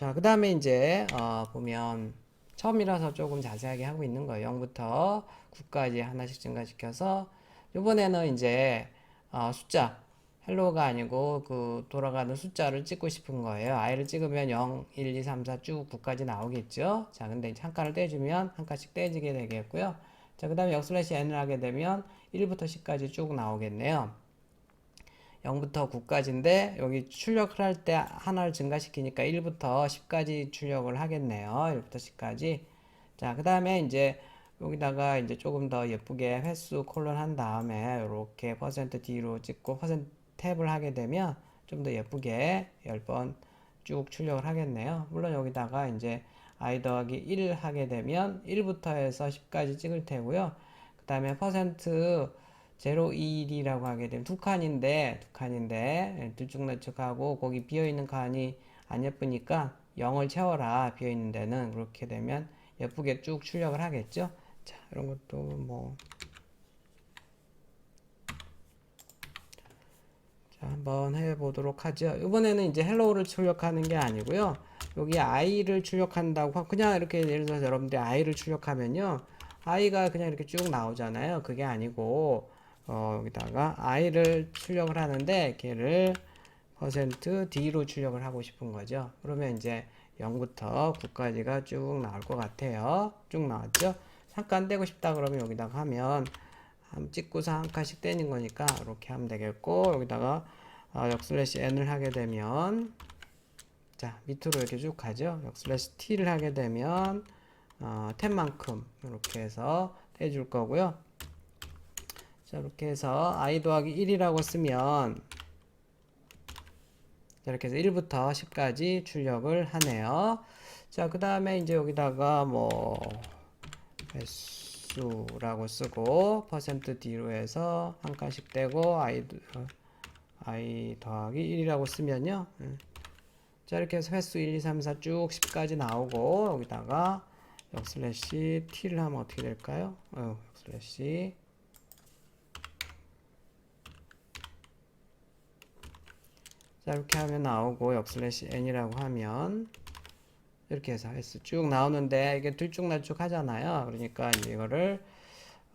자, 그 다음에 이제 보면 처음이라서 조금 자세하게 하고 있는 거예요. 0부터 9까지 하나씩 증가시켜서 이번에는 이제 숫자 헬로가 아니고 그 돌아가는 숫자를 찍고 싶은 거예요. i를 찍으면 0, 1, 2, 3, 4 쭉 9까지 나오겠죠. 자, 근데 이제 한 칸을 떼주면 한 칸씩 떼지게 되겠고요. 자, 그 다음에 역슬래시 n을 하게 되면 1부터 10까지 쭉 나오겠네요. 0부터 9까지인데 여기 출력을 할 때 하나를 증가시키니까 1부터 10까지 출력을 하겠네요. 1부터 10까지. 자, 그 다음에 이제 여기다가 이제 조금 더 예쁘게 횟수 콜론 한 다음에 이렇게 %D로 찍고 탭을 하게 되면 좀 더 예쁘게 10번 쭉 출력을 하겠네요. 물론 여기다가 이제 i 더하기 1 하게 되면 1부터 해서 10까지 찍을 테고요. 그 다음에 퍼센트 0, 2, 1이라고 하게 되면 두 칸인데 들쭉날쭉하고 거기 비어있는 칸이 안 예쁘니까 0을 채워라 비어있는 데는. 그렇게 되면 예쁘게 쭉 출력을 하겠죠. 자, 이런 것도 뭐 자, 한번 해보도록 하죠. 이번에는 이제 헬로우를 출력하는 게 아니고요. 여기 i를 출력한다고 그냥 이렇게 예를 들어서 여러분들이 i를 출력하면요, i가 그냥 이렇게 쭉 나오잖아요. 그게 아니고 여기다가 i를 출력을 하는데 걔를 %D로 출력을 하고 싶은 거죠. 그러면 이제 0부터 9까지가 쭉 나올 것 같아요. 쭉 나왔죠. 잠깐 떼고 싶다 그러면 여기다가 하면 찍고서 한 칸씩 떼는 거니까 이렇게 하면 되겠고, 여기다가 역슬래시 n을 하게 되면 자 밑으로 이렇게 쭉 가죠. 역슬래시 t를 하게 되면 탭만큼 이렇게 해서 떼줄 거고요. 자, 이렇게 해서 i 더하기 1이라고 쓰면 이렇게 해서 1부터 10까지 출력을 하네요. 자, 그 다음에 이제 여기다가 뭐 횟수라고 쓰고 %D로 해서 한 칸씩 떼고 i 더하기 1이라고 쓰면요. 자, 이렇게 해서 횟수 1, 2, 3, 4 쭉 10까지 나오고 여기다가 역슬래시 t를 하면 어떻게 될까요? 역슬래시 자, 이렇게 하면 나오고 역슬래시 n이라고 하면 이렇게 해서 횟수 쭉 나오는데 이게 들쭉날쭉 하잖아요. 그러니까 이제 이거를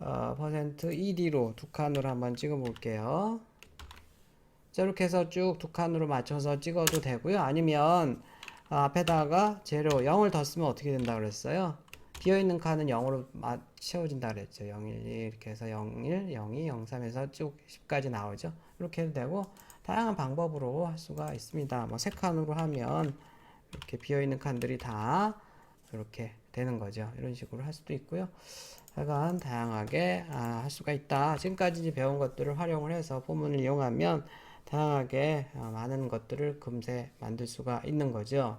%ed로 두 칸으로 한번 찍어 볼게요. 자, 이렇게 해서 쭉 두 칸으로 맞춰서 찍어도 되고요. 아니면 앞에다가 0을 더 쓰면 어떻게 된다 그랬어요? 비어있는 칸은 0으로 채워진다 그랬죠. 0, 1, 2 이렇게 해서 0, 1, 0, 2, 0, 3에서 쭉 10까지 나오죠. 이렇게 해도 되고 다양한 방법으로 할 수가 있습니다. 뭐 세 칸으로 하면 이렇게 비어있는 칸들이 다 이렇게 되는 거죠. 이런 식으로 할 수도 있고요. 하여간 다양하게 할 수가 있다. 지금까지 배운 것들을 활용을 해서 포문을 이용하면 다양하게 많은 것들을 금세 만들 수가 있는 거죠.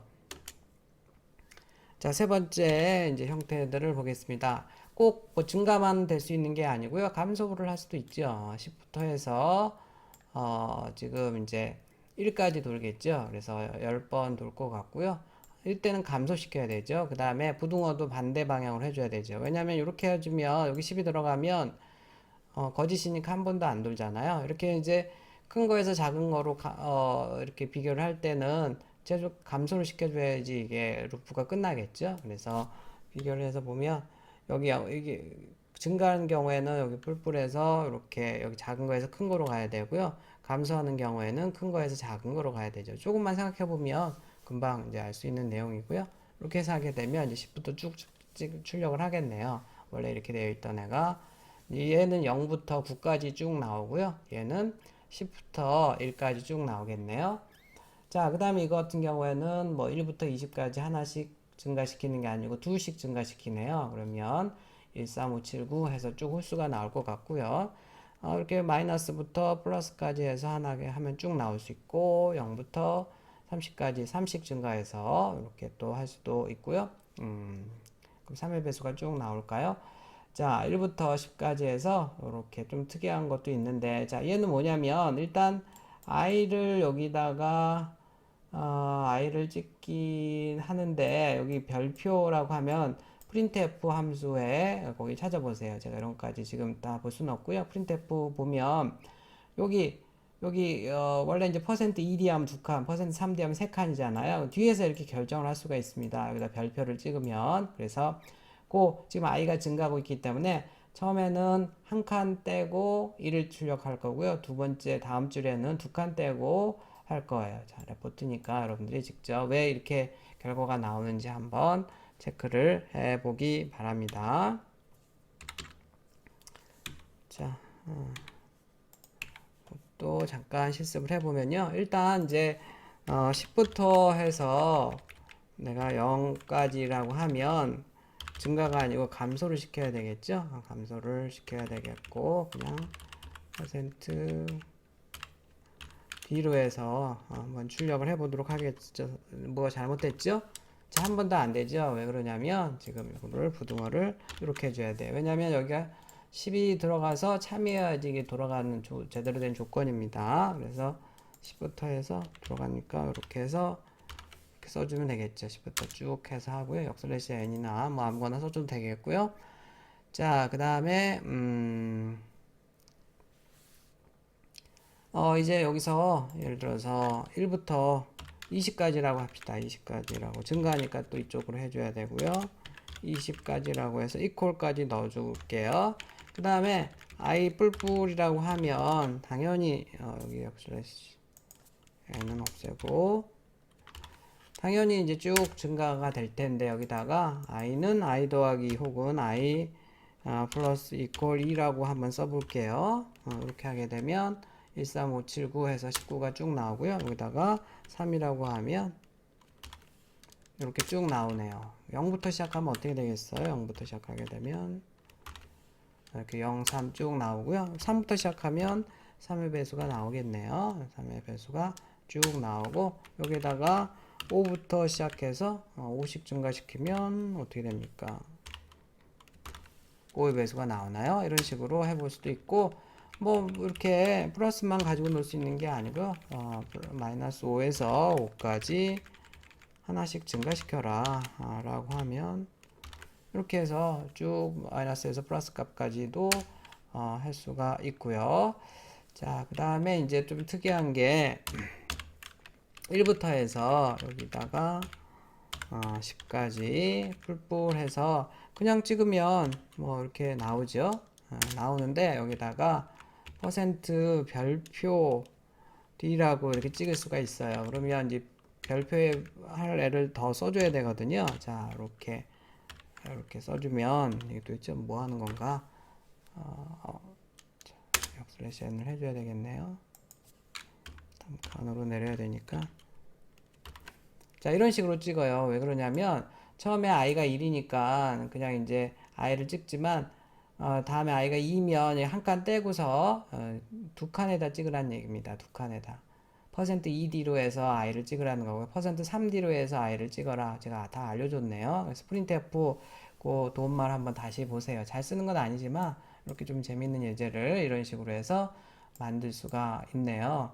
자, 세 번째 이제 형태들을 보겠습니다. 꼭 뭐 증가만 될 수 있는 게 아니고요. 감소를 할 수도 있죠. 10부터 해서 지금 이제 1까지 돌겠죠. 그래서 10번 돌 것 같고요. 이때는 감소시켜야 되죠. 그 다음에 부등호도 반대 방향으로 해줘야 되죠. 왜냐면 이렇게 해주면 여기 10이 들어가면 거짓이니까 한 번도 안 돌잖아요. 이렇게 이제 큰 거에서 작은 거로 이렇게 비교를 할 때는 계속 감소를 시켜줘야지 이게 루프가 끝나겠죠. 그래서 비교를 해서 보면 여기 이게 증가하는 경우에는 여기 뿔뿔해서 이렇게 여기 작은 거에서 큰 거로 가야 되고요. 감소하는 경우에는 큰 거에서 작은 거로 가야 되죠. 조금만 생각해 보면 금방 이제 알 수 있는 내용이고요. 이렇게 해서 하게 되면 이제 10부터 쭉 출력을 하겠네요. 원래 이렇게 되어 있던 애가 얘는 0부터 9까지 쭉 나오고요. 얘는 10부터 1까지 쭉 나오겠네요. 자, 그 다음에 이거 같은 경우에는 뭐 1부터 20까지 하나씩 증가시키는 게 아니고 둘씩 증가시키네요. 그러면 1, 3, 5, 7, 9 해서 쭉 홀수가 나올 것 같고요. 이렇게 마이너스부터 플러스까지 해서 하나게 하면 쭉 나올 수 있고 0부터 30까지 3씩 증가해서 이렇게 또 할 수도 있고요. 그럼 3의 배수가 쭉 나올까요? 자, 1부터 10까지 해서 이렇게 좀 특이한 것도 있는데, 자, 얘는 뭐냐면 일단 i를 여기다가 i를 찍긴 하는데 여기 별표라고 하면 printf 함수에 거기 찾아보세요. 제가 이런 것까지 지금 다 볼 수는 없고요. printf 보면 여기 여기 원래 이제 퍼센트 2D 하면 2칸, 퍼센트 3D 하면 3칸이잖아요. 뒤에서 이렇게 결정을 할 수가 있습니다. 여기다 별표를 찍으면. 그래서 지금 i가 증가하고 있기 때문에 처음에는 한 칸 떼고 1을 출력할 거고요. 두 번째 다음 줄에는 2칸 떼고 할 거예요. 자, 레포트니까 여러분들이 직접 왜 이렇게 결과가 나오는지 한번 체크를 해 보기 바랍니다. 자, 또 잠깐 실습을 해보면요. 일단 이제 10부터 해서 내가 0까지라고 하면 증가가 아니고 감소를 시켜야 되겠죠. 감소를 시켜야 되겠고 그냥 퍼센트 D로 해서 한번 출력을 해보도록 하겠죠. 뭐가 잘못됐죠? 자, 한 번도 안 되죠. 왜 그러냐면 지금 이거를 부등호를 이렇게 해줘야 돼요. 왜냐면 여기가 10이 들어가서 참여해야지 이게 돌아가는 제대로 된 조건입니다. 그래서 10부터 해서 들어가니까 이렇게 해서 이렇게 써주면 되겠죠. 10부터 쭉 해서 하고요. 역슬래시 n이나 뭐 아무거나 써줘도 되겠고요. 자, 그 다음에 이제 여기서 예를 들어서 1부터 20까지라고 합시다. 20까지라고 증가하니까 또 이쪽으로 해줘야 되고요. 20까지라고 해서 equal까지 넣어줄게요. 그 다음에 i 뿔뿔이라고 하면 당연히 여기 슬래시 n은 없애고 당연히 이제 쭉 증가가 될 텐데 여기다가 i는 i 더하기 혹은 i 플러스 equal 2라고 한번 써볼게요. 이렇게 하게 되면 13579 해서 19가 쭉 나오고요. 여기다가 3이라고 하면 이렇게 쭉 나오네요. 0부터 시작하면 어떻게 되겠어요? 0부터 시작하게 되면 이렇게 0, 3 쭉 나오고요. 3부터 시작하면 3의 배수가 나오겠네요. 3의 배수가 쭉 나오고 여기다가 5부터 시작해서 5씩 증가시키면 어떻게 됩니까? 5의 배수가 나오나요? 이런 식으로 해볼 수도 있고 뭐 이렇게 플러스만 가지고 놀 수 있는 게 아니고 마이너스 5에서 5까지 하나씩 증가시켜라 라고 하면 이렇게 해서 쭉 마이너스에서 플러스 값까지도 할 수가 있고요. 자, 그 다음에 이제 좀 특이한 게 1부터 해서 여기다가 10까지 뿔뿔 해서 그냥 찍으면 뭐 이렇게 나오죠. 나오는데 여기다가 퍼센트 별표 D라고 이렇게 찍을 수가 있어요. 그러면 이제 별표에 할 애를 더 써줘야 되거든요. 자, 이렇게 써주면 이게 도대체 뭐 하는 건가? 슬래시 n을 해줘야 되겠네요. 단칸으로 내려야 되니까. 자, 이런 식으로 찍어요. 왜 그러냐면 처음에 i가 1이니까 그냥 이제 i를 찍지만 다음에 i가 2면 한 칸 떼고서 두 칸에다 찍으라는 얘기입니다. 두 칸에다. 퍼센트 2D로 해서 i를 찍으라는 거고요. 퍼센트 3D로 해서 i를 찍어라. 제가 다 알려줬네요. 그래서 프린트F 그 도움말 한번 다시 보세요. 잘 쓰는 건 아니지만 이렇게 좀 재밌는 예제를 이런 식으로 해서 만들 수가 있네요.